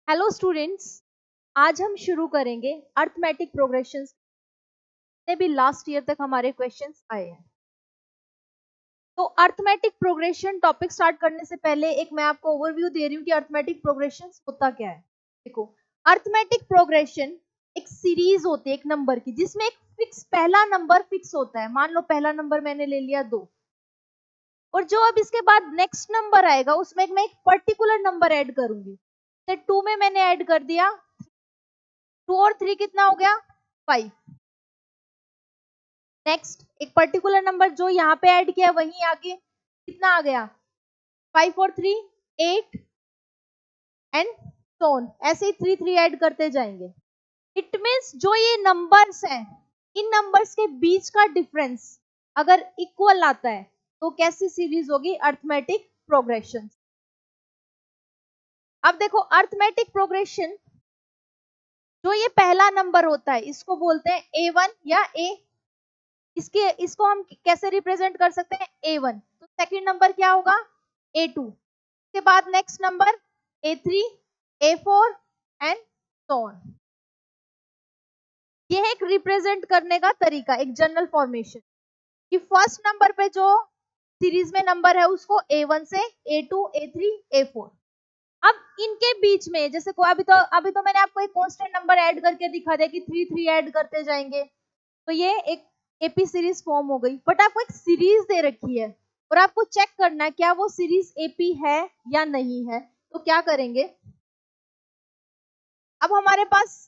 Hello students, आज हम शुरू करेंगे अर्थमेटिक प्रोग्रेशंस। से भी लास्ट ईयर तक हमारे क्वेश्चंस आए हैं। तो अर्थमेटिक प्रोग्रेशन टॉपिक स्टार्ट करने से पहले एक मैं आपको ओवरव्यू दे रही हूँ कि अर्थमेटिक प्रोग्रेशंस होता क्या है। देखो, अर्थमेटिक प्रोग्रेशन एक सीरीज होती है एक नंबर की, जिसमें एक फिक्स पहला नंबर फिक्स होता है। मान लो पहला नंबर मैंने ले लिया 2, और जो अब इसके बाद नेक्स्ट नंबर आएगा उसमें मैं एक पर्टिकुलर नंबर ऐड करूंगी। 2 में मैंने ऐड कर दिया 2 और 3 कितना हो गया 5। नेक्स्ट एक पर्टिकुलर नंबर जो यहाँ पे ऐड किया वहीं आगे कितना आ गया 5 और 3 8 एंड सोन, ऐसे ही 3 3 ऐड करते जाएंगे। इट मीन्स जो ये नंबर्स हैं, इन नंबर्स के बीच का डिफरेंस अगर इक्वल आता है तो कैसी सीरीज होगी, अर्थमेटिक प्रोग्रेशन। अब देखो, अर्थमेटिक प्रोग्रेशन जो ये पहला नंबर होता है इसको बोलते हैं A1 या A। इसको हम कैसे रिप्रेजेंट कर सकते हैं A1, तो सेकंड नंबर क्या होगा A2, उसके बाद next number A3 A4 and so on. ये है एक रिप्रेजेंट करने का तरीका, एक जनरल फॉर्मेशन कि फर्स्ट नंबर पे जो सीरीज में नंबर है उसको A1 से A2 A3 A4। अब इनके बीच में जैसे को अभी तो मैंने आपको एक कांस्टेंट नंबर ऐड करके दिखा दिया कि 3 3 ऐड करते जाएंगे, तो ये एक एपी सीरीज फॉर्म हो गई। बट आपको एक सीरीज दे रखी है और आपको चेक करना है क्या वो सीरीज एपी है या नहीं है। तो क्या करेंगे, अब हमारे पास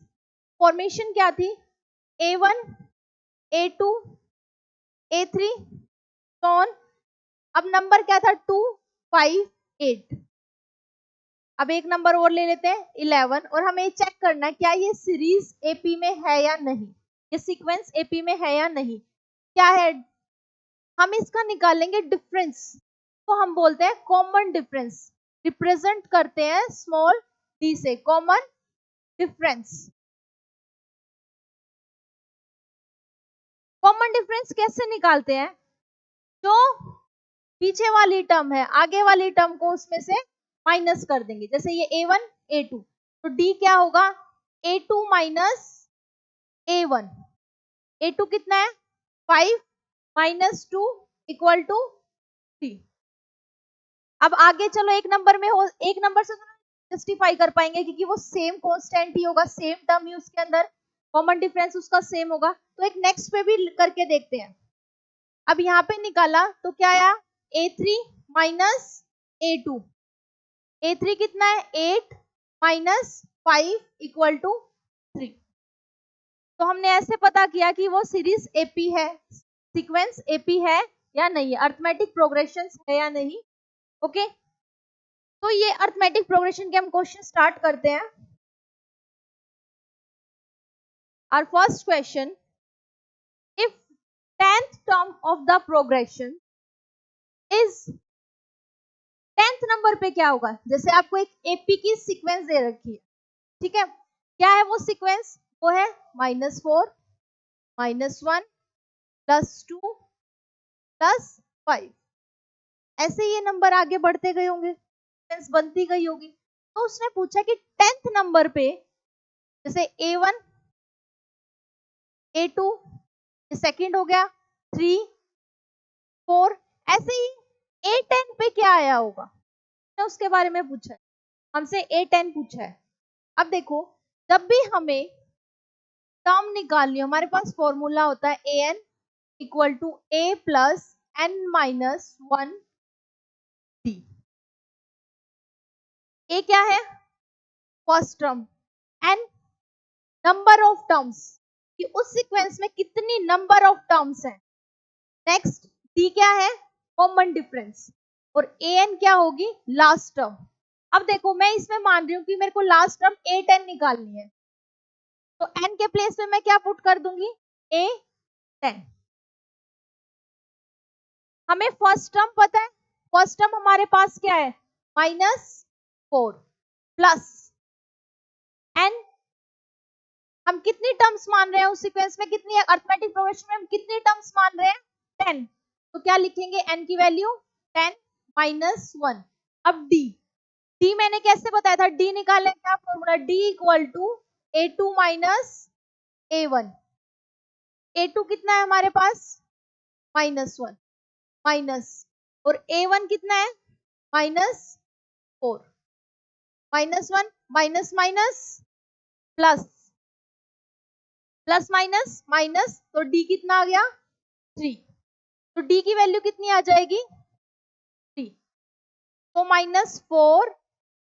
फॉर्मेशन क्या थी A1 A2 A3 ऑन। अब नंबर क्या था 2 5 8। अब एक नंबर और ले लेते हैं 11, और हमें चेक करना है क्या ये सीरीज एपी में है या नहीं, ये सीक्वेंस एपी में है या नहीं। क्या है, हम इसका निकालेंगे डिफरेंस, तो हम बोलते हैं कॉमन डिफरेंस, रिप्रेजेंट करते हैं स्मॉल डी से, कॉमन डिफरेंस। कॉमन डिफरेंस कैसे निकालते हैं, जो पीछे वाली टर्म है आगे वाली टर्म को उसमें से माइनस कर देंगे। जैसे ये A1 A2, तो D क्या होगा A2 माइनस A1। A2 कितना है 5 माइनस 2 इक्वल टू 3। अब आगे चलो एक नंबर में हो, एक नंबर से जस्टिफाई कर पाएंगे क्योंकि वो सेम कांस्टेंट ही होगा, सेम टर्म ही उसके अंदर, कॉमन डिफरेंस उसका सेम होगा। तो एक नेक्स्ट पे भी करके देखते हैं। अब यहाँ पे निकाला तो क्या आया A3 माइनस A2। A3 कितना है 8 माइनस 5 इक्वल टू 3। तो हमने ऐसे पता किया कि वो सीरीज एपी है, सीक्वेंस एपी है या नहीं, अर्थमेटिक प्रोग्रेशन है या नहीं। ओके, तो ये अर्थमेटिक प्रोग्रेशन के हम क्वेश्चन स्टार्ट करते हैं। Our first question, if 10th term of the progression is 10th number पे क्या होगा। जैसे आपको एक एपी की सीक्वेंस दे रखी है, ठीक है, क्या है वो सीक्वेंस, वो है -4 -1 +2 +5। ऐसे ये नंबर आगे बढ़ते गए होंगे, सीक्वेंस बनती गई होगी। तो उसने पूछा कि 10th नंबर पे जैसे A1 A2, सेकंड हो गया 3 4, ऐसे ही A10 पे क्या आया होगा, तो उसके बारे में पूछा है हमसे, A10 पूछा है। अब देखो, जब भी हमें टर्म निकालनी हो हमारे पास फॉर्मूला होता है an equal to a plus n minus 1 d। a क्या है first term, n number of terms कि उस सीक्वेंस में कितनी नंबर ऑफ टर्म्स हैं। नेक्स्ट d क्या है कॉमन डिफरेंस, और an क्या होगी लास्ट टर्म। अब देखो, मैं इसमें मान रही हूँ कि मेरे को लास्ट टर्म A10 निकालनी है, तो n के प्लेस में मैं क्या पुट कर दूंगी A10। हमें फर्स्ट टर्म पता है, फर्स्ट टर्म हमारे पास क्या है -4 प्लस n। हम कितनी टर्म्स मान रहे हैं उस सीक्वेंस में, कितनी अर्थमेटिक प्रोग्रेशन में हम कितनी टर्म्स मान रहे हैं 10, तो क्या लिखेंगे n की वैल्यू 10 -1। अब d, डी मैंने कैसे बताया था, डी निकालने का formula, d equal to A2 minus A1। A2 कितना है हमारे पास, -1 माइनस, और A1 कितना है, -4, -1 minus minus plus, plus minus minus, तो डी कितना आ गया 3, तो डी की वैल्यू कितनी आ जाएगी 3, तो -4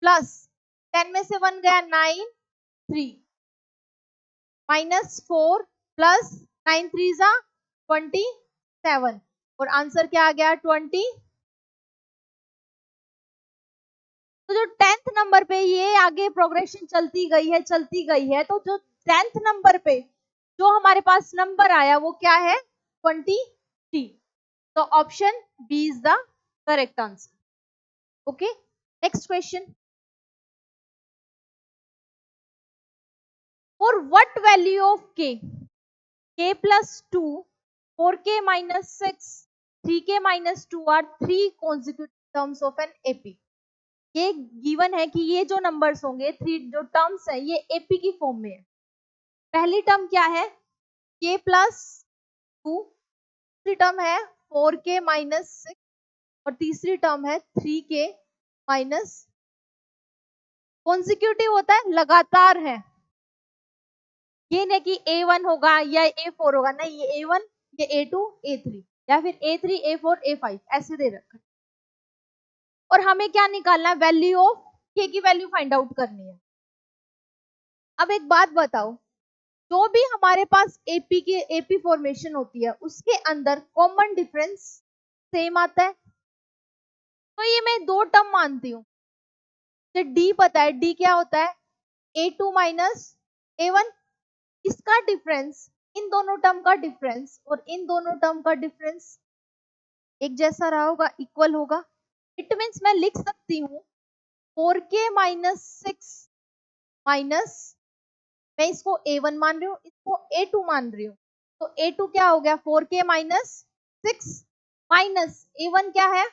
प्लस 10 में से 1 गया 9, 3 -4 प्लस 9 3 जा 27, और आंसर क्या आ गया 20। तो जो 10th नंबर पे ये आगे प्रोग्रेशन चलती गई है, तो जो 10th नंबर पे जो हमारे पास नंबर आया वो क्या है 23, तो option B is the correct answer. Okay, next question, for what value of k plus 2, 4k minus 6, 3k minus 2 are 3 consecutive terms of an AP। ये गिवन है कि ये जो नंबर्स होंगे, 3 जो टर्म्स है ये AP की फॉर्म में है। पहली टर्म क्या है k plus 2, दूसरी टर्म है 4k minus 6, और तीसरी टर्म है 3k minus, कॉन्सिक्यूटिव होता है लगातार है, ये नहीं कि A1 होगा या A4 होगा, नहीं, ये A1, ये A2, A3 या फिर A3, A4, A5 ऐसे दे रखा है। और हमें क्या निकालना है, वैल्यू ऑफ k की वैल्यू फाइंड आउट करनी है। अब एक बात बताओ, जो भी हमारे पास एपी फॉर्मेशन होती है उसके अंदर कॉमन डिफरेंस सेम आता है, तो ये मैं 2 टर्म मानती हूँ। डी पता है, डी क्या होता है A2 माइनस A1, इसका डिफरेंस, इन दोनों टर्म का डिफरेंस और इन दोनों टर्म का डिफरेंस एक जैसा रहा होगा, इक्वल होगा। इट मीन्स मैं लिख सकती हूँ 4k माइनस 6 माइनस, मैं इसको A1 मान रही हूँ, इसको A2 मान रही हूँ, तो A2 क्या हो गया 4k माइनस 6 माइनस A1 क्या है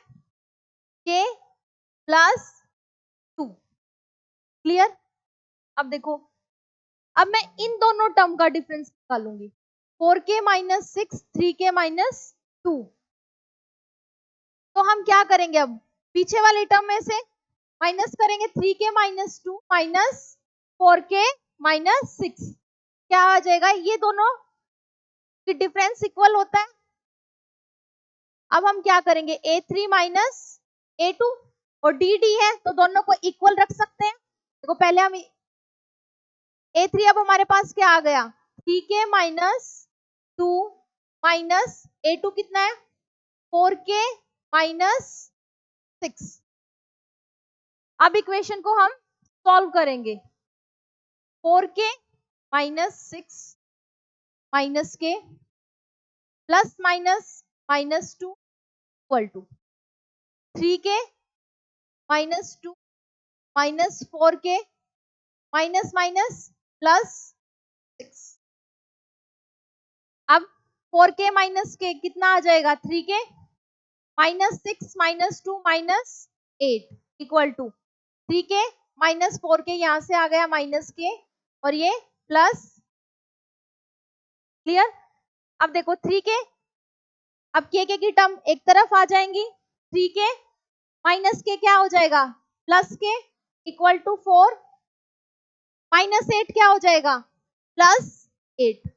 k प्लस 2। क्लियर? अब देखो, अब मैं इन दोनों टर्म का difference निकालूंगी, 4k minus 6, 3k minus 2, तो हम क्या करेंगे, अब पीछे वाले टर्म में से माइनस करेंगे, 3k minus 2 minus 4k minus 6, क्या आ जाएगा, ये दोनों की डिफरेंस इक्वल होता है। अब हम क्या करेंगे, A3 माइनस A2, और डी है तो दोनों को इक्वल रख सकते हैं। देखो पहले हम A3, अब हमारे पास क्या आ गया 3k माइनस 2 माइनस A2 कितना है 4k माइनस 6। अब इक्वेशन को हम सॉल्व करेंगे, 4k minus 6 minus k plus minus minus 2 equal to 3k minus 2 minus 4k माइनस माइनस प्लस 6। अब 4k माइनस k कितना आ जाएगा 3k minus 6 minus 2 minus 8 equal to 3k minus 4k, यहां से आ गया माइनस k और ये प्लस। क्लियर? अब देखो 3k, अब k की टर्म एक तरफ आ जाएंगी, 3k माइनस k क्या हो जाएगा plus k equal to 4, minus 8 क्या हो जाएगा प्लस 8,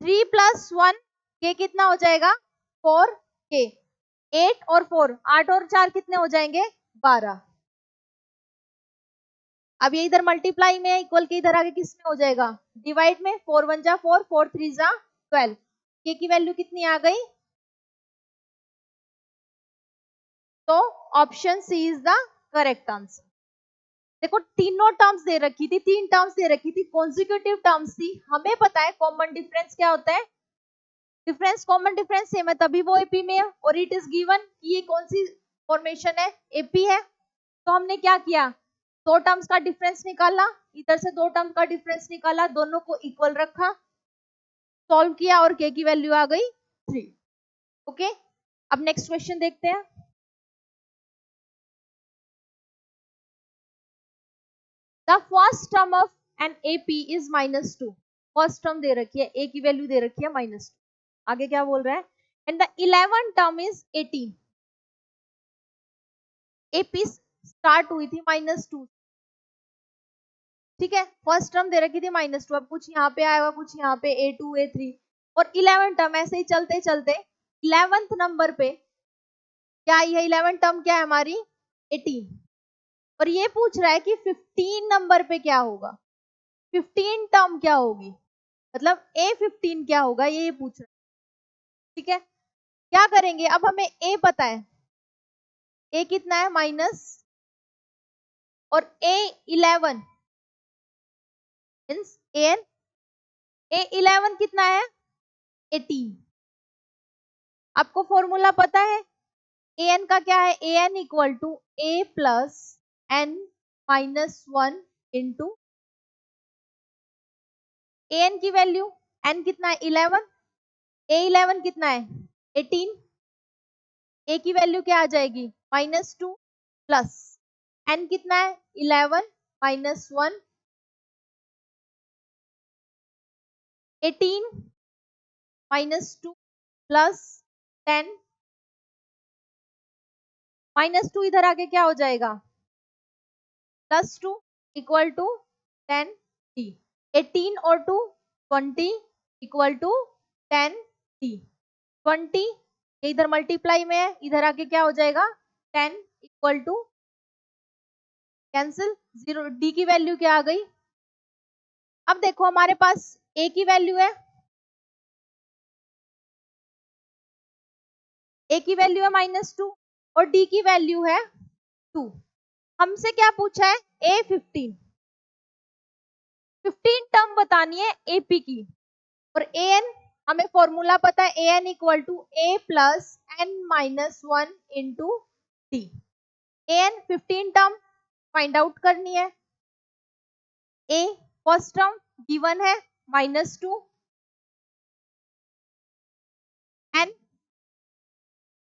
3 प्लस 1 k कितना हो जाएगा 4k, 8 और 4, 8 और 4 कितने हो जाएंगे 12। अब ये इधर मल्टीप्लाई में है, इक्वल के इधर आगे किस में हो जाएगा डिवाइड में, 4 1 जा 4, 4 3 जा 12, k की वैल्यू कितनी आ गई, तो option C is the correct answer. देखो तीनों टर्म्स दे रखी थी, 3 टर्म्स दे रखी थी, कॉन्जिक्यूटिव टर्म्स थी, हमें पता है कॉमन डिफरेंस क्या होता है, डिफरेंस कॉमन डिफरेंस सेम है तभी वो एपी में है, और इट इज गिवन कि ये कौन सी फॉर्मेशन है एपी है। तो हमने क्या किया, 2 टर्म्स का डिफरेंस निकाला, इधर से 2 टर्म्स का डिफरेंस निकाला, दोनों को इक्वल रखा, सॉल्व किया और के की वैल्यू आ गई 3। ओके, अब नेक्स्ट क्वेश्चन देखते हैं। The first term of an AP is -2। First term दे रखी है, A की वैल्यू दे रखी है -2। आगे क्या बोल रहा है, and the 11th term is 18। AP start हुई थी -2, ठीक है, फर्स्ट टर्म दे रखी थी -2, अब कुछ यहाँ पे आएगा, कुछ यहाँ पे A2 A3 और 11 टर्म, ऐसे ही चलते चलते 11th नंबर पे क्या आई है, 11 टर्म क्या है हमारी 18। और ये पूछ रहा है कि 15 नंबर पे क्या होगा, 15 टर्म क्या होगी, मतलब A15 क्या होगा, ये पूछ रहा है, ठीक है। क्या करेंगे, अब हमें A पता है, A कितना है माइनस, और A11 मीन्स A11 कितना है 18। आपको फॉर्मूला पता है an का क्या है, an equal to a plus n minus 1 into an की वैल्यू, n कितना है 11, a11 कितना है 18, a की वैल्यू क्या आ जाएगी -2 प्लस n कितना है 11 माइनस 1, 18 -2 प्लस 10, -2 इधर आके क्या हो जाएगा +2 इक्वल टू 10t, 18 और 2 20 इक्वल टू 10t, 20 ये इधर मल्टीप्लाई में है, इधर आके क्या हो जाएगा 10 इक्वल टू कैंसिल 0, d की वैल्यू क्या आ गई। अब देखो हमारे पास a की वैल्यू है, a की वैल्यू है -2 और d की वैल्यू है 2। हमसे क्या पूछा है A15 टर्म बतानी है AP की, और an हमें फॉर्मूला पता है an equal to a plus n minus 1 into t. an 15 term find out करनी है, a फर्स्ट टर्म गिवन है -2, n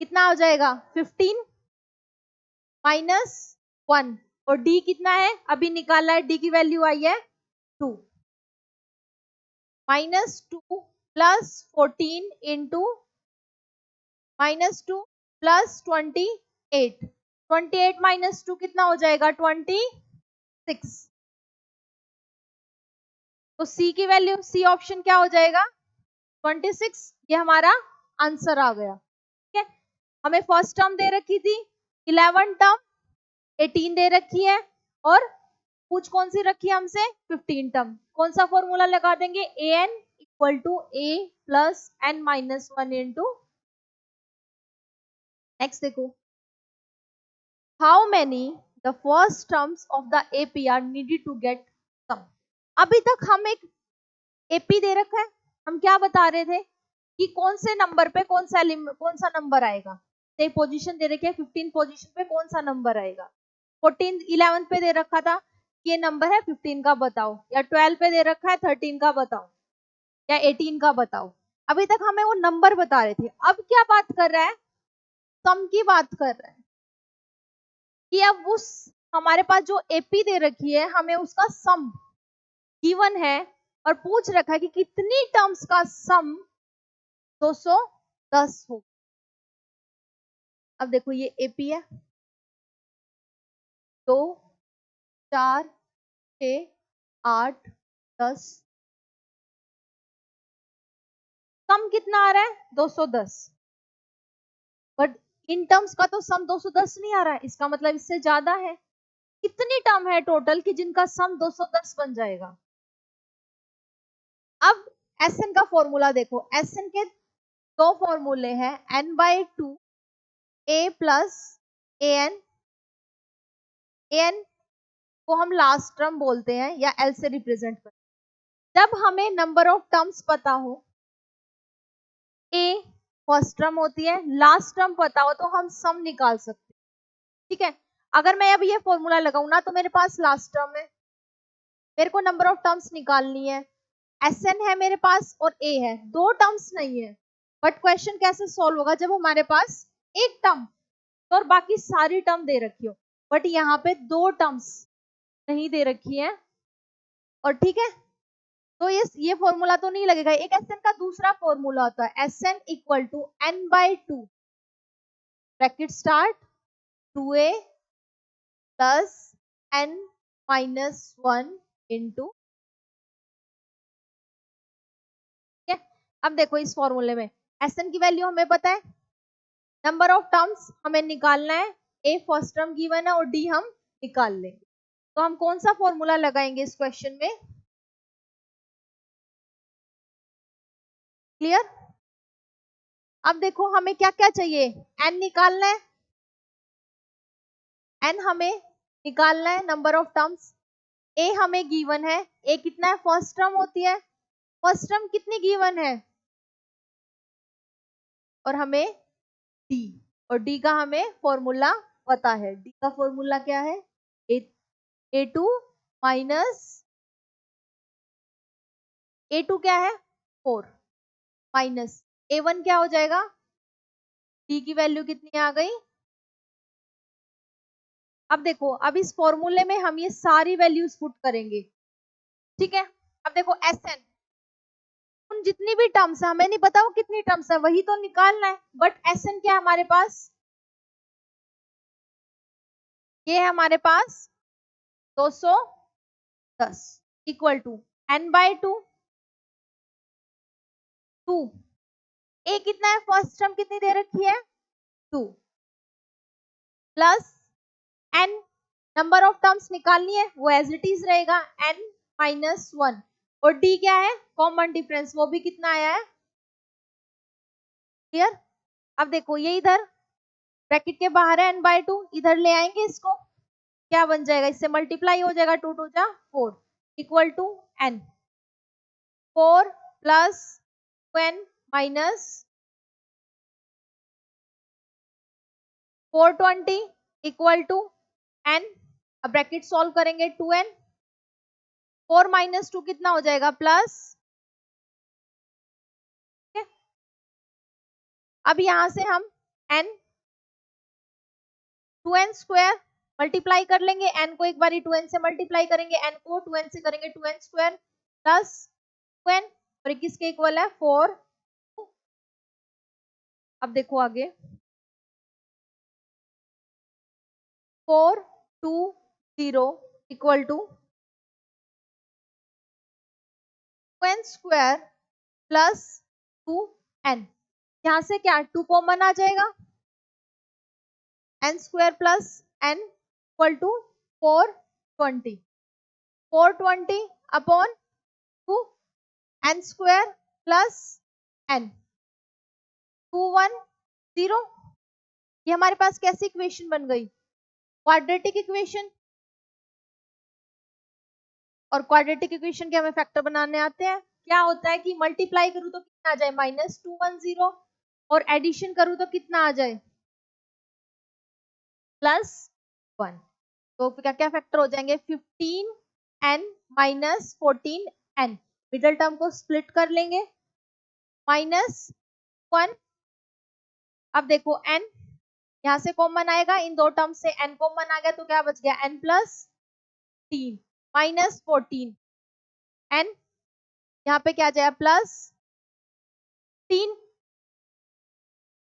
कितना हो जाएगा 15 माइनस 1, और d कितना है अभी निकाला है, d की वैल्यू आई है 2, -2 प्लस 14 इंटू -2 प्लस 28, 28 -2 कितना हो जाएगा 26। तो C की वैल्यू, C ऑप्शन क्या हो जाएगा 26, ये हमारा आंसर आ गया, ठीक है। हमें फर्स्ट टर्म दे रखी थी 11 टर्म, 18 दे रखी है, और पूछ कौन सी रखी है हमसे 15 टर्म। कौन सा फॉर्मूला लगा देंगे, an equal to a plus n minus 1 into. Next देखो, how many the first terms of the AP are needed to get sum. अभी तक हम एक AP दे रखा है, हम क्या बता रहे थे कि कौन से नंबर पे कौन सा नंबर आएगा, एक पोजीशन दे रखी है 15 पोजीशन पे कौन सा नंबर आएगा, 14 11 पे दे रखा था ये नंबर है 15 का बताओ, या 12 पे दे रखा है 13 का बताओ, या 18 का बताओ। अभी तक हमें वो नंबर बता रहे थे, अब क्या बात कर रहा है, सम की बात कर रहा है कि अब उस हमारे पास जो AP दे रखी है हमें उसका सम गिवन है, और पूछ रखा है कि कितनी टर्म्स का सम 210 हो। अब देखो ये AP है, 2 4 6 8 10, सम कितना आ रहा है 210, बट इन टर्म्स का तो सम 210 नहीं आ रहा है, इसका मतलब इससे ज्यादा है। कितनी टर्म है टोटल कि जिनका सम 210 बन जाएगा। अब Sn का फॉर्मूला देखो, Sn के दो फॉर्मूले हैं, n/2 a plus an, an को हम लास्ट टर्म बोलते हैं या L से रिप्रेजेंट करते हैं। जब हमें नंबर ऑफ टर्म्स पता हो, a फर्स्ट टर्म होती है, लास्ट टर्म पता हो तो हम सम निकाल सकते हैं, ठीक है। अगर मैं अब ये फॉर्मूला लगाऊं ना तो मेरे पास लास्ट टर्म है, मेरे को नंबर ऑफ टर्म्स निकालनी है, Sn है मेरे पास और a है, दो टर्म्स नहीं है। बट क्वेश्चन कैसे सॉल्व होगा जब हमारे पास एक टर्म और बाकी सारी टर्म दे रखी हो, बट यहाँ पे दो टर्म्स, नहीं दे रखी है, और ठीक है, तो ये फॉर्मूला तो नहीं लगेगा। एक एस एन का दूसरा फॉर्मूला होता है S n equal to n by two, bracket start, 2a plus N minus 1 into, ठीक है। अब देखो इस फॉर्मूले में एस एन की वैल्यू हमें पता है, नंबर ऑफ टर्म्स हमें निकालना है, ए फर्स्ट टर्म गिवन है और डी हम निकाल लेंगे। तो हम कौन सा फॉर्मूला लगाएंगे इस क्वेश्चन में, क्लियर। अब देखो हमें क्या क्या चाहिए, एन निकालना है, एन हमें निकालना है, नंबर ऑफ टर्म्स, ए हमें गिवन है, ए कितना है, फर्स्ट टर्म होती है, फर्स्ट टर्म कितनी गिवन है, और हमें डी, और डी का हमें फॉर्मूला पता है, डी का फॉर्मूला क्या है, ए टू माइनस, ए टू क्या है 4, माइनस ए वन क्या हो जाएगा, डी की वैल्यू कितनी आ गई। अब देखो, अब इस फॉर्मूले में हम ये सारी वैल्यूज पुट करेंगे, ठीक है। अब देखो एस एन, उन जितनी भी टर्म्स है, हमें नहीं पता वो कितनी टर्म्स है, वही तो निकालना है, बट एस एन क्या है हमारे पास, ये है हमारे पास 210 equal to N by two, two, A कितना है, फर्स्ट टर्म कितनी दे रखी है 2, plus N, number of terms निकालनी है, वो एज इट इज रहेगा एन माइनस 1, और डी क्या है, कॉमन डिफरेंस, वो भी कितना आया है, क्लियर। अब देखो ये इधर ब्रैकेट के बाहर है एन बाय टू, इधर ले आएंगे इसको, क्या बन जाएगा, इससे मल्टीप्लाई हो जाएगा, 2 2 जा 4 equal to n, 4 plus N minus 420 equal to n, अब ब्रैकेट सॉल्व करेंगे 2n, 4 माइनस 2 कितना हो जाएगा, प्लस, अब यहां से हम n 2n स्क्वायर मल्टीप्लाई कर लेंगे, n को एक बार 2n से मल्टीप्लाई करेंगे, n को 2n से करेंगे 2n स्क्वायर प्लस 2n, और किसके इक्वल है 4। अब देखो आगे 420 equal to 2n square plus 2n, यहां से क्या 2 कॉमन आ जाएगा, n square plus n equal to 420, 420 upon 2 n square plus n, 210, ये हमारे पास कैसी इक्वेशन बन गई, क्वाड्रेटिक इक्वेशन, और क्वाड्रेटिक इक्वेशन के हमें फैक्टर बनाने आते हैं, क्या होता है कि मल्टीप्लाई करूं तो कितना आ जाए -210, और एडिशन करूं तो कितना आ जाए +1, तो क्या क्या फैक्टर हो जाएंगे 15n minus 14n, middle term को स्प्लिट कर लेंगे, -1, अब देखो n यहां से कॉमन आएगा, इन दो टर्म से n कॉमन आ गया, तो क्या बच गया n प्लस 3 माइनस 14 n, यहाँ पे क्या जाएगा प्लस 3,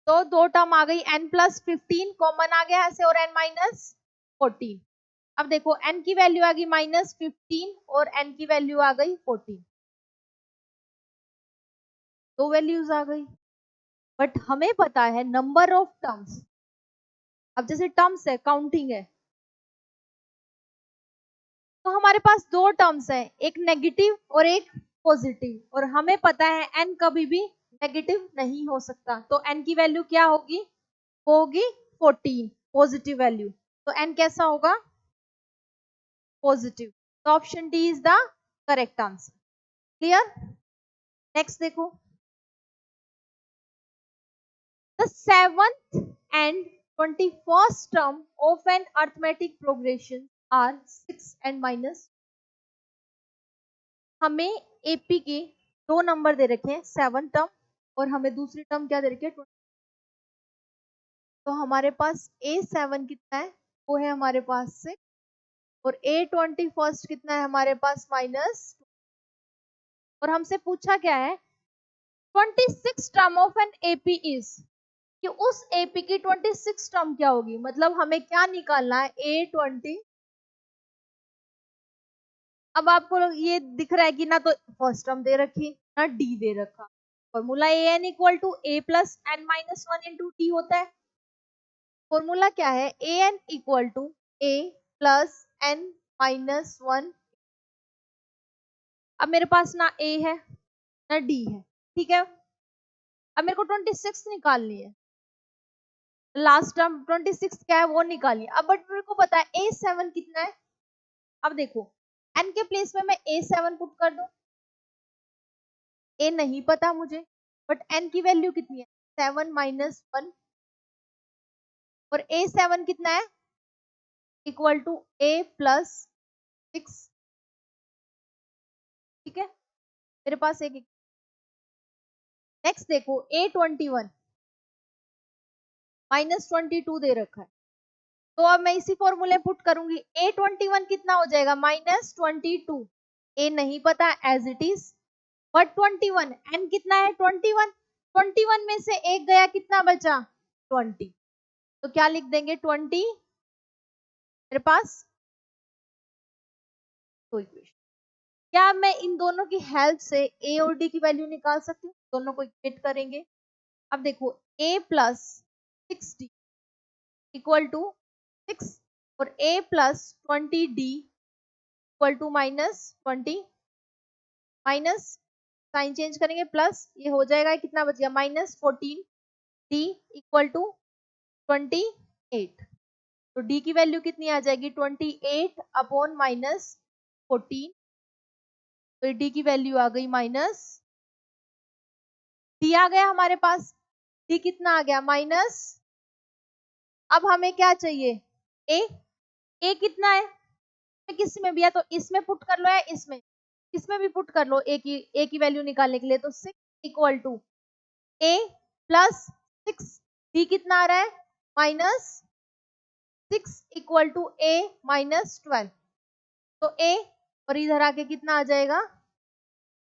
तो दो टर्म आ गई n प्लस 15 कॉमन आ गया ऐसे, और n माइनस 14, अब देखो n की वैल्यू आ गई -15 और n की वैल्यू आ गई 14, दो वैल्यूज आ गई, बट हमें पता है नंबर ऑफ टर्म्स, अब जैसे टर्म्स है काउंटिंग है, तो हमारे पास दो टर्म्स है, एक नेगेटिव और एक पॉजिटिव, और हमें पता है n कभी भी नेगेटिव नहीं हो सकता, तो n की वैल्यू क्या होगी, वो होगी 14 पॉजिटिव वैल्यू, तो n कैसा होगा पॉजिटिव, तो option D is the correct answer, clear. Next देखो, the 7th and 21st term of an arithmetic progression are 6 and minus, हमें एपी के दो नंबर दे रखे हैं 7 टर्म, और हमें दूसरी टर्म क्या दे रखी है 20, तो हमारे पास A7 कितना है, वो है हमारे पास 6, और A21 कितना है हमारे पास माइनस, और हमसे पूछा क्या है 26 term of an AP is, कि उस एपी की 26 टर्म क्या होगी, मतलब हमें क्या निकालना है A20। अब आपको ये दिख रहा है कि ना तो फर्स्ट टर्म दे रखी ना डी दे रखा, formula A N equal to A plus N minus one into T होता है। फॉर्मूला क्या है A N equal to A plus N minus one. अब मेरे पास ना ए है ना डी है, ठीक है। अब मेरे को 26 निकालनी है, लास्ट टर्म 26 क्या है वो निकालिए। अब बट मेरे को पता है A7 कितना है। अब देखो n के प्लेस में मैं A7 पुट कर दूं, a नहीं पता मुझे, बट n की वैल्यू कितनी है 7 माइनस 1, और A7 कितना है इक्वल टू a प्लस 6, ठीक है। मेरे पास एक, नेक्स्ट देखो A21 माइनस 22 दे रखा है, तो अब मैं इसी फॉर्मूले पुट करूंगी। A21 कितना हो जाएगा -22, a नहीं पता as it is, but 21 n कितना है 21, 21 में से एक गया कितना बचा 20, तो क्या लिख देंगे 20 मेरे पास। तो इक्वेशन क्या मैं इन दोनों की हेल्प से a और d की वैल्यू निकाल सकती हूँ, दोनों को इक्वेट करेंगे। अब देखो a plus 6d equal to 6, और a plus 20d equal to -20, minus sign change करेंगे प्लस, ये हो जाएगा कितना बच गया -14, d इक्वल टू 28, तो d की वैल्यू कितनी आ जाएगी 28 अपॉन -14, तो d की वैल्यू आ गई माइनस, d आ गया हमारे पास, d कितना आ गया माइनस। अब हमें क्या चाहिए a कितना है, किस में भी है तो इसमें पुट कर लो या इसमें भी पुट कर लो a की वैल्यू निकालने के लिए, तो 6 equal to a plus 6, d कितना आ रहा है -6 इक्वल टू a -12, तो a और इधर आके कितना आ जाएगा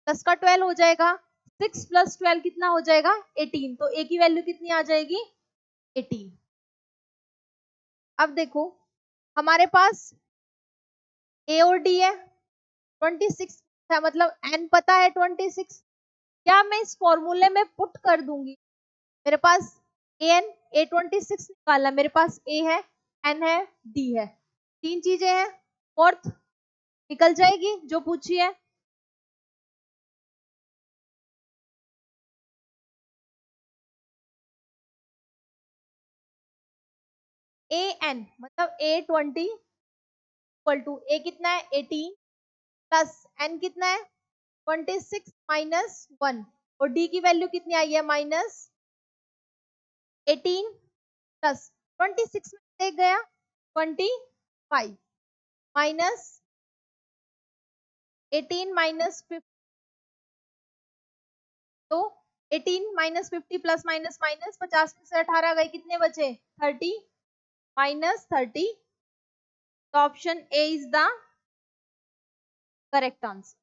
प्लस का 12 हो जाएगा, 6 प्लस 12 कितना हो जाएगा 18, तो a की वैल्यू कितनी आ जाएगी 18। अब देखो हमारे पास a और d है 26 है, मतलब n पता है 26, क्या मैं इस फॉर्मूले में पुट कर दूंगी, मेरे पास an A26 निकालना, मेरे पास a है n है d है, तीन चीजें हैं, फोर्थ निकल जाएगी जो पूछी है। an मतलब A20 इक्वल टू a कितना है 18 प्लस n कितना है 26 माइनस 1, और d की वैल्यू कितनी आई है -18 प्लस 26 में एक गया 25 माइनस 18 माइनस 50, तो 18 माइनस 50 प्लस माइनस माइनस 50 में से 18 गए कितने बचे 30 -30, तो option A is the correct answer.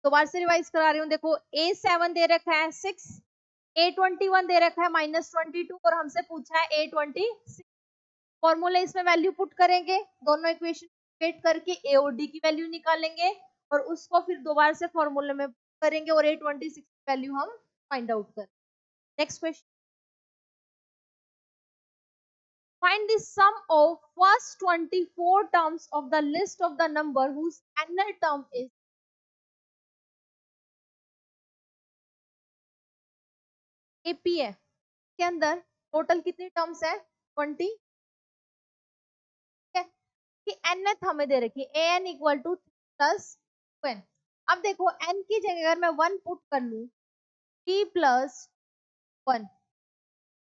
दोबारा से रिवाइज करा रही हूँ, देखो A7 दे रखा है 6, A21 दे रखा है -22, और हमसे पूछा है A26, फॉर्मूला इसमें वैल्यू पुट करेंगे, दोनों इक्वेशन इक्वेट करके ए और डी की वैल्यू निकालेंगे, और उसको फिर दोबारा से फॉर्मूले में करेंगे और A26 की वैल्यू हम फाइंड आउट करें। Next question, find the sum of first 24 terms of the list of the number whose annual term is, AP है के अंदर टोटल कितनी टर्म्स है 20, कि nth हमें दे रखी है an इक्वल टू प्लस 1। अब देखो n की जगह अगर मैं 1 पुट कर लूं 3 प्लस 1,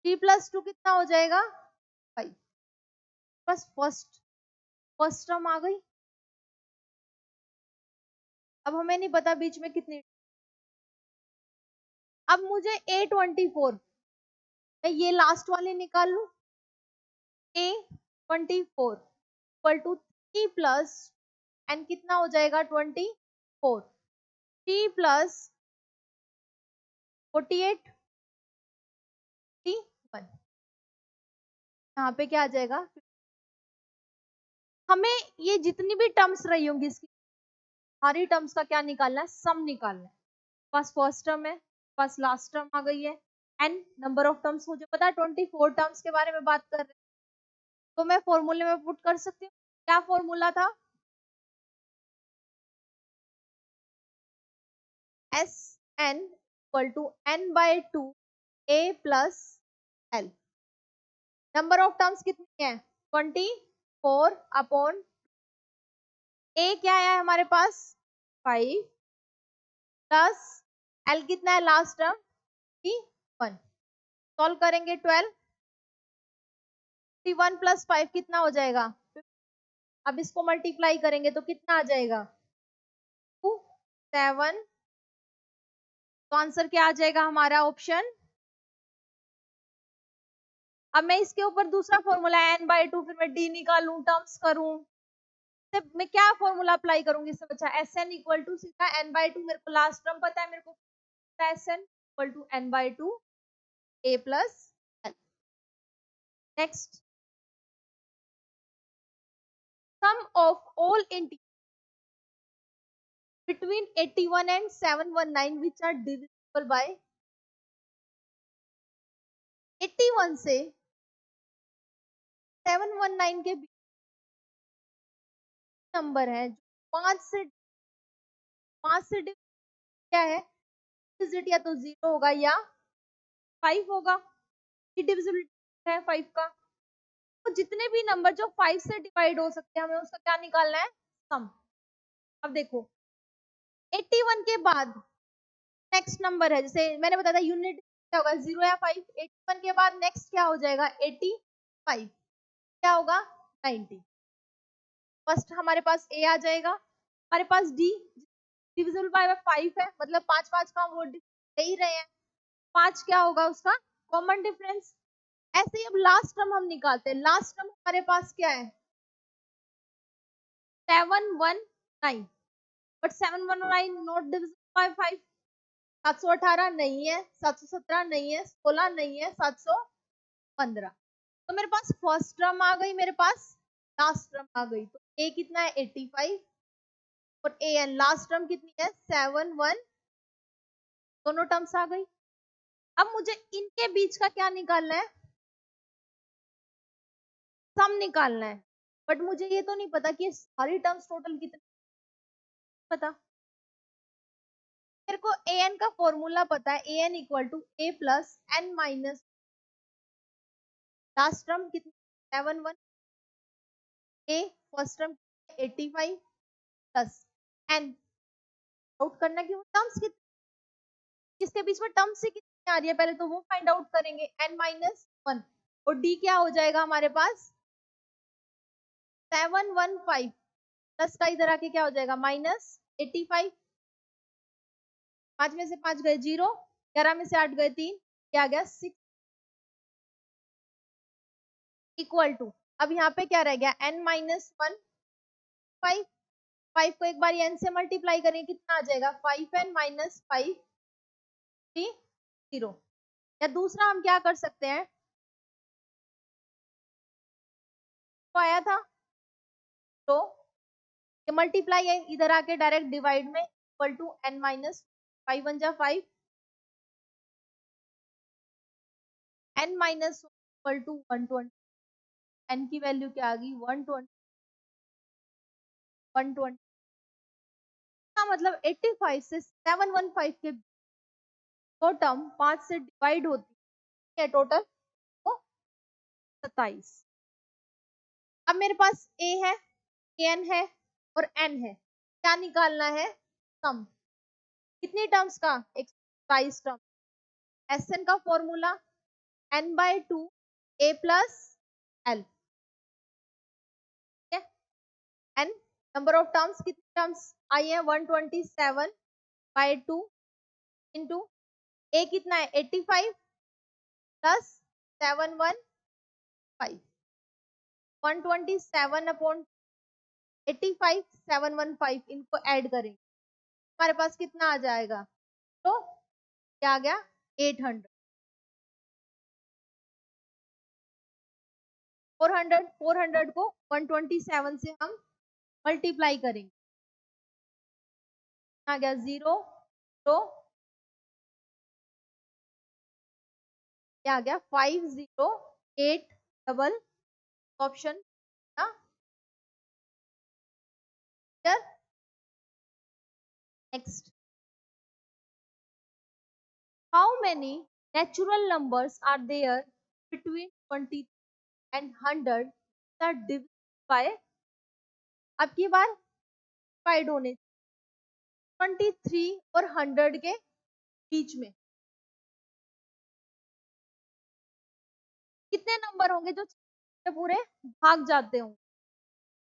3 प्लस 2 कितना हो जाएगा 5, बस फर्स्ट टर्म आ गई। अब हमें नहीं पता बीच में कितनी, अब मुझे A24, मैं ये लास्ट वाले निकाल लू A24, equal to 3 plus N कितना हो जाएगा 24, 3 प्लस 48 1, यहाँ पे क्या आ जाएगा। हमें ये जितनी भी टर्म्स रही होंगी इसकी सारी टर्म्स का क्या निकालना है, सम निकालना है। पास फर्स्ट टर्म है, पास लास्ट टर्म आ गई है, एन नंबर ऑफ टर्म्स मुझे पता है 24 टर्म्स के बारे में बात कर रहे हैं, तो मैं फॉर्मूले में पुट कर सकती हूँ। क्या फॉर्मूला था, S n equal to N by 2 a plus l. Number of terms कितनी है 24 अपॉन ए क्या है हमारे पास 5 प्लस एल कितना है लास्ट टर्म 1। सॉल्व करेंगे 12, 1 प्लस 5 कितना हो जाएगा, अब इसको मल्टीप्लाई करेंगे तो कितना आ जाएगा 2 7। तो आंसर क्या आ जाएगा हमारा ऑप्शन। अब मैं इसके ऊपर दूसरा फॉर्मूला एन बाई 2 फिर मैं डी निकालूं टर्म्स करूं, मैं क्या फॉर्मूला अप्लाई करूंगी इससे बच्चा एस एन इक्वल टू सीधा एन बाई 2, मेरे को लास्ट टर्म पता है, मेरे को S n equal to n by 2 a plus l. Next, sum of all integers between 81 and 719 which are divisible by 81 से 719 के बीच नंबर है जो 5 से क्या है डिजिट, या तो 0 होगा या 5 होगा, डिविजिबिलिटी है 5 का। तो जितने भी नंबर जो 5 से डिवाइड हो सकते हैं हमें उसका क्या निकालना है, सम। अब देखो 81 के बाद नेक्स्ट नंबर है, जैसे मैंने बताया था यूनिट क्या होगा 0 या 5, 81 के बाद नेक्स्ट क्या हो जाएगा 85, क्या होगा 90। फर्स्ट हमारे पास ए आ जाएगा, हमारे पास डी डिविजिबल बाय 5 है, मतलब 5 5 का हम वो दे ही रहे हैं, 5 क्या होगा उसका कॉमन डिफरेंस। ऐसे ही अब लास्ट टर्म हम निकालते हैं, लास्ट टर्म हमारे पास क्या है 719, बट 719 नॉट डिविजिबल बाय 5। 718 नहीं है, 717 नहीं है, 16 नहीं है, 715। तो मेरे पास फर्स्ट टर्म आ गई, मेरे पास लास्ट टर्म आ गई, तो ए कितना है 85 और ए एन लास्ट टर्म कितनी है 71, दोनों टर्म्स आ गई। अब मुझे इनके बीच का क्या निकालना है, सम निकालना है, बट मुझे ये तो नहीं पता कि सारी टर्म्स टोटल कितनी, पता मेरे को ए एन का फॉर्मूला पता है, A N equal to A plus N minus last term कितनी 71, A first term 85 plus N out करना कि वो टर्म्स कितनी, किसके बीच में टर्म्स से कितनी आ रही है पहले तो वो फाइंड आउट करेंगे, एन माइनस 1। और डी क्या हो जाएगा हमारे पास 715 प्लस का इधर आके क्या हो जाएगा माइनस 85, 5 में से 5 गए 0, 11 में से 8 गए 3, क्या गया 6 इक्वल टू, अब यहाँ पे क्या रह गया n माइनस 1 5, 5 को एक बार n से मल्टीप्लाई करेंगे कितना आ जाएगा 5n माइनस 5 3 0। या दूसरा हम क्या कर सकते हैं, तो आया था तो ये मल्टीप्लाई है इधर आके डायरेक्ट डिवाइड में इक्वल टू n माइनस 5 1 जा 5, n minus equal to 120, n की वैल्यू क्या आ गई 120, 120 का मतलब 85 से 715 के दो टर्म 5 से डिवाइड होती है टोटल तो 27। अब मेरे पास a है, n है और n है, क्या निकालना है सम, कितनी टर्म्स का 27 टर्म। एस एन का formula n by 2 a plus l, n number of terms कितनी टर्म्स आई है 127 बाय 2 इंटू a कितना है 85 प्लस 715, 127 अपॉन 85 715 इनको ऐड करेंगे, हमारे पास कितना आ जाएगा, तो क्या आ गया 800। 400 को 127 से हम मल्टीप्लाई करेंगे, आ गया 0 तो क्या आ गया 50 8 डबल ऑप्शन ना। Next, how many natural numbers are there between 20 and 100 that divide by, अब की बार डिवाइड होने 23 और 100 के बीच में कितने नंबर होंगे जो पूरे भाग जाते होंगे।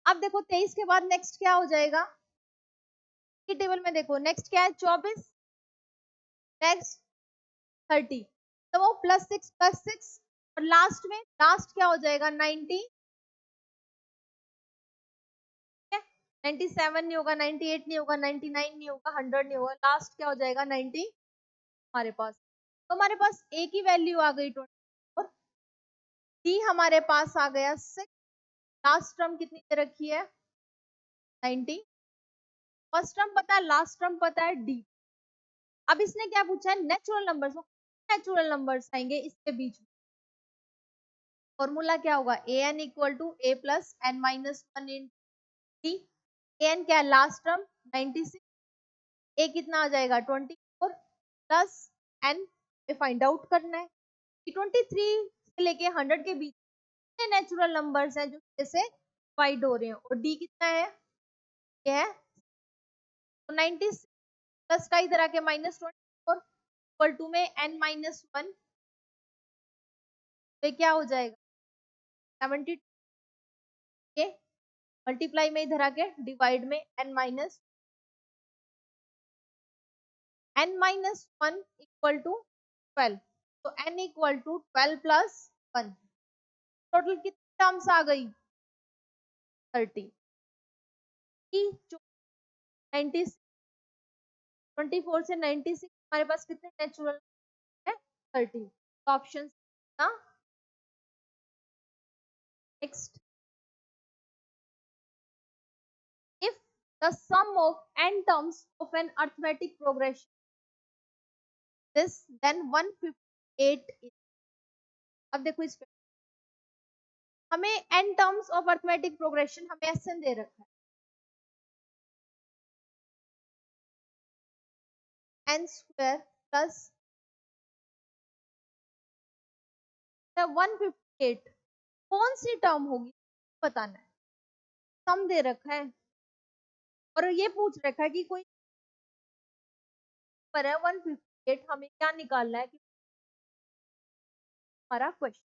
अब देखो 23 के बाद नेक्स्ट क्या हो जाएगा, की टेबल में देखो नेक्स्ट क्या है 24, नेक्स्ट 30, तो वो +6 और लास्ट में लास्ट क्या हो जाएगा 90, 97 नहीं होगा, 98 नहीं होगा, 99 नहीं होगा, 100 नहीं होगा, लास्ट क्या हो जाएगा 90 हमारे पास। तो हमारे पास ए की वैल्यू आ गई 20 और डी हमारे पास आ गया 6, लास्ट टर्म कितनी दे रखी है 90, फर्स्ट टर्म पता है, लास्ट टर्म पता है डी। अब इसने क्या पूछा है नेचुरल नंबर्स, नेचुरल नंबर्स आएंगे इसके बीच में, फॉर्मूला क्या होगा A N equal to A plus N minus one in D. A N क्या है लास्ट टर्म 96, ए कितना आ जाएगा 24 प्लस एन पे फाइंड आउट करना है कि 23 से लेके 100 के बीच कितने नेचुरल नंबर्स हैं जो जैसे डिवाइड हो रहे हैं, और डी कितना है ये है तो 96 प्लस का इधर आके -24 इक्वल टू में एन माइनस वन, तो क्या हो जाएगा 72 के मल्टीप्लाई में इधर आके डिवाइड में n-1 इक्वल टू 12, तो n equal to 12 plus 1, total कितनी टर्म्स आ गई 30, 24 से 96 हमारे पास कितने नेचुरल है 30, तो ऑप्शन ना। Next, if the sum of n terms of an arithmetic progression this then 158 is, अब देखो इस पे हमें n terms of arithmetic progression हमें एसएन दे रखा है n स्क्वायर प्लस 158, कौन सी टर्म होगी बताना है, सम दे रखा है और ये पूछ रखा है कि कोई पर है 158, हमें क्या निकालना है कि हमारा क्वेश्चन।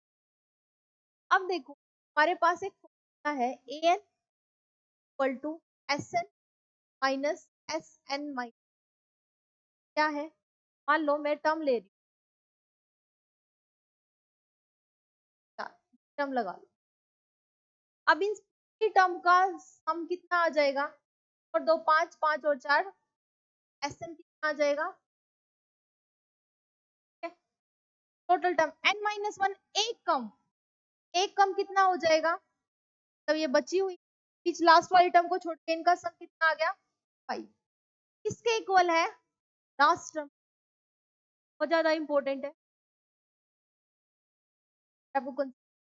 अब देखो हमारे पास एक फॉर्मूला है A N equal to S N minus S N minus, क्या है मान लो मैं टर्म ले रही हूँ, टर्म लगा लो, अब इन टर्म का सम कितना आ जाएगा, और 2 5 5 और 4 एस एन कितना आ जाएगा, टोटल टर्म n-1 एक कम कितना हो जाएगा, तब ये बची हुई बीच लास्ट वाली टर्म को छोड़ के इनका सम कितना आ गया 5, किसके इक्वल है लास्ट टर्म, बहुत ज्यादा इंपॉर्टेंट है आपको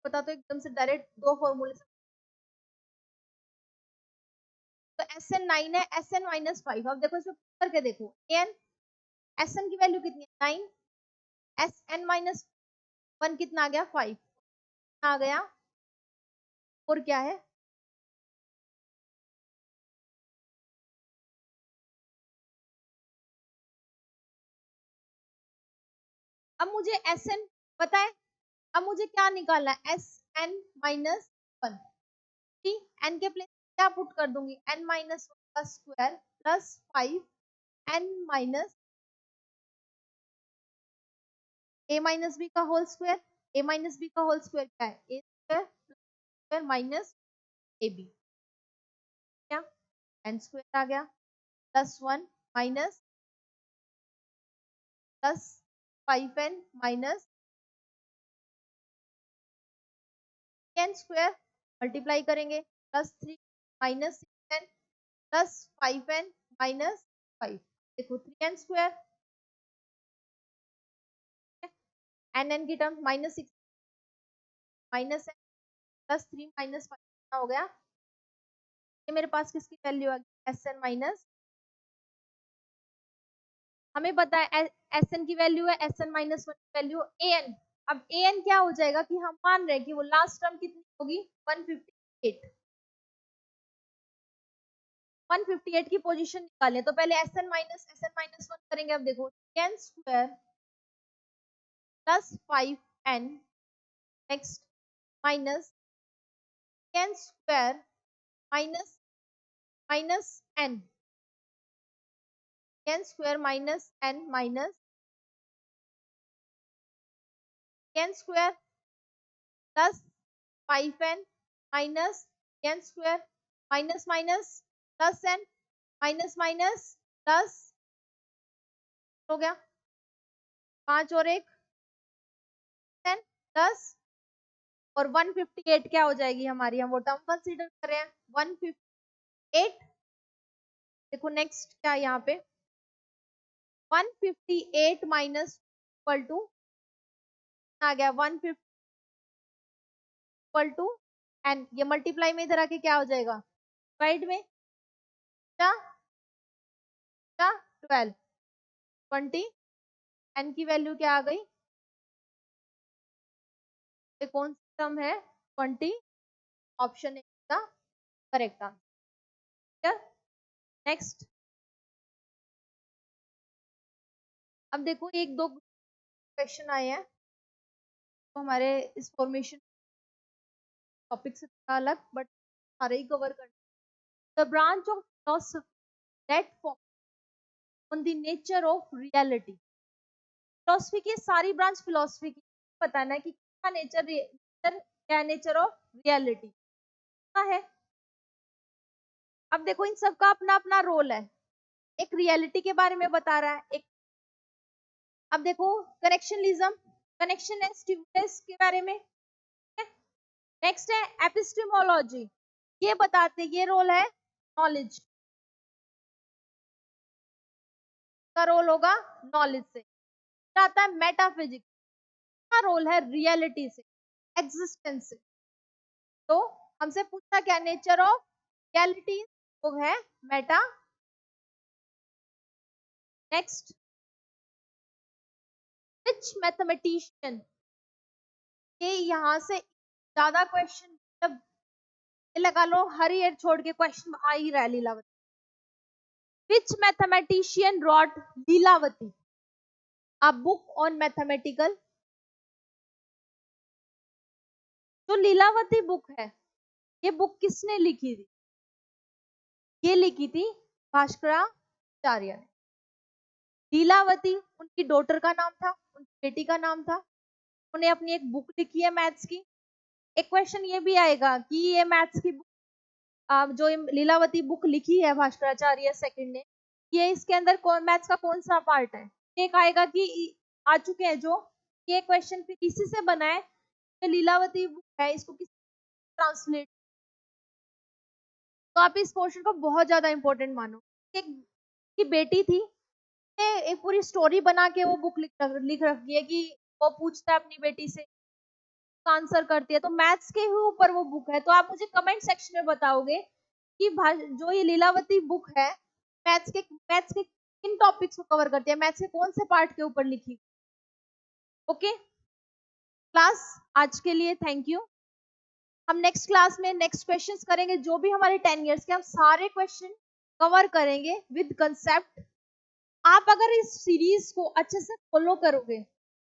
पता, तो एकदम से डायरेक्ट दो फॉर्मूले से, तो एस एन 9 है, एस एन -5, अब देखो इसमें करके देखो एन एस एन की वैल्यू कितनी है 9, एस एन -1 कितना आ गया 5 आ गया, और क्या है अब मुझे एस एन पता है, अब मुझे क्या निकालना है एस एन -1, एन के प्लेस क्या पुट कर दूंगी n-1 का square plus 5 n minus a minus B का whole square, a minus B का होल स्क्वायर क्या है a square minus A B, N square आ गया plus 1 minus plus 5n minus N square multiply करेंगे plus 3 minus 6n plus 5n minus 5। देखो 3n square N की term minus 6 minus N plus 3 minus 5 हो गया। ये मेरे पास किसकी वैल्यू आ गई एस एन माइनस, हमें पता है एस एन की वैल्यू है एस एन माइनस 1 की वैल्यू ए एन। अब ए एन क्या हो जाएगा कि हम मान रहे हैं कि वो लास्ट टर्म कितनी होगी 158। 158 की पोजीशन निकालें तो पहले एस एन माइनस 1 करेंगे। अब देखो n square plus 5n next minus N square minus minus n n square minus n minus N square plus 5n minus N square minus minus plus N minus minus plus हो गया 5 और 1 10 plus और 158 क्या हो जाएगी हमारी, हम वो टर्म कंसीडर कर रहे हैं 158। देखो नेक्स्ट क्या यहाँ पे 158 माइनस इक्वल टू आ गया 150 इक्वल टू एन, ये मल्टीप्लाई में इधर आके क्या हो जाएगा डिवाइड में 12 20 एन की वैल्यू क्या आ गई, ये कौन सा टर्म है 20, ऑप्शन ए का करेक्ट आंसर। नेक्स्ट अब देखो एक दो क्वेश्चन आए हैं तो हमारे इस फॉर्मेशन टॉपिक से थोड़ा अलग बट सारे ही कवर कर। The branch of philosophy that focus on the nature of reality. Philosophy की सारी ब्रांच फिलोसफी की बताना है कि क्या नेचर क्या नेचर ऑफ रियलिटी क्या है। अब देखो इन सबका अपना अपना रोल है, एक रियलिटी के बारे में बता रहा है एक। अब देखो कनेक्शनलिज्म, कनेक्शन एंड स्टिमुलस के बारे में। नेक्स्ट है एपिस्टेमोलॉजी, ये बताते ये रोल है नॉलेज का रोल होगा नॉलेज से। आता है मेटाफिजिक्स का रोल है रियलिटी से एग्जिस्टेंस से। तो हमसे पूछा क्या नेचर ऑफ रियलिटी वो है मेटा। नेक्स्ट विच मैथमेटिशियन, ये यहाँ से ज्यादा क्वेश्चन मतलब लगा लो हर ईयर छोड़ के क्वेश्चन आ ही रहा है Lilavati. Which mathematician wrote Lilavati a book on mathematical. जो लीलावती बुक है ये बुक किसने लिखी थी, ये लिखी थी भास्कराचार्य ने। लीलावती उनकी डॉटर का नाम था, उनकी बेटी का नाम था। उन्हें अपनी एक बुक लिखी है मैथ्स की। एक क्वेश्चन ये भी आएगा कि ये मैथ्स की बुक जो लीलावती बुक लिखी है भास्कराचार्य सेकंड ने, ये इसके अंदर मैथ्स का कौन सा पार्ट है। एक आएगा कि आ चुके हैं जो ये क्वेश्चन फिर इसी से बना है, लीलावती बुक है इसको किस ट्रांसलेट। तो आप इस पोर्शन को बहुत ज्यादा इंपॉर्टेंट मानो। एक की बेटी थी, एक पूरी स्टोरी बना के वो बुक लिख रखी है कि वो पूछता है अपनी बेटी से आंसर करती है। तो मैथ्स के ही ऊपर वो बुक है। तो आप मुझे कमेंट सेक्शन में बताओगे कि जो ये लीलावती बुक है मैथ्स के किन टॉपिक्स को कवर करती है, मैथ्स के कौन से पार्ट के ऊपर लिखी। ओके क्लास आज के लिए थैंक यू। हम नेक्स्ट क्लास में नेक्स्ट क्वेश्चंस करेंगे, जो भी हमारे 10 इयर्स के हम सारे क्वेश्चन कवर करेंगे विद कंसेप्ट। आप अगर इस सीरीज को अच्छे से फॉलो करोगे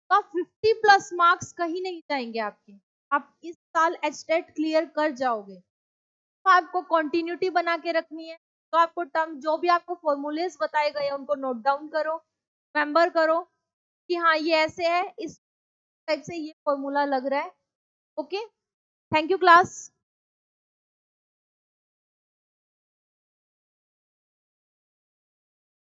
तो आप 50+ मार्क्स कहीं नहीं जाएंगे आपके, आप इस साल एचटेट क्लियर कर जाओगे। तो आपको कंटिन्यूटी बना के रखनी है। तो आपको टर्म जो भी आपको फॉर्मूलेस बताए गए उनको नोट डाउन करो, रिमेंबर करो कि हाँ ये ऐसे है, इस टाइप से ये फॉर्मूला लग रहा है। Okay thank you class.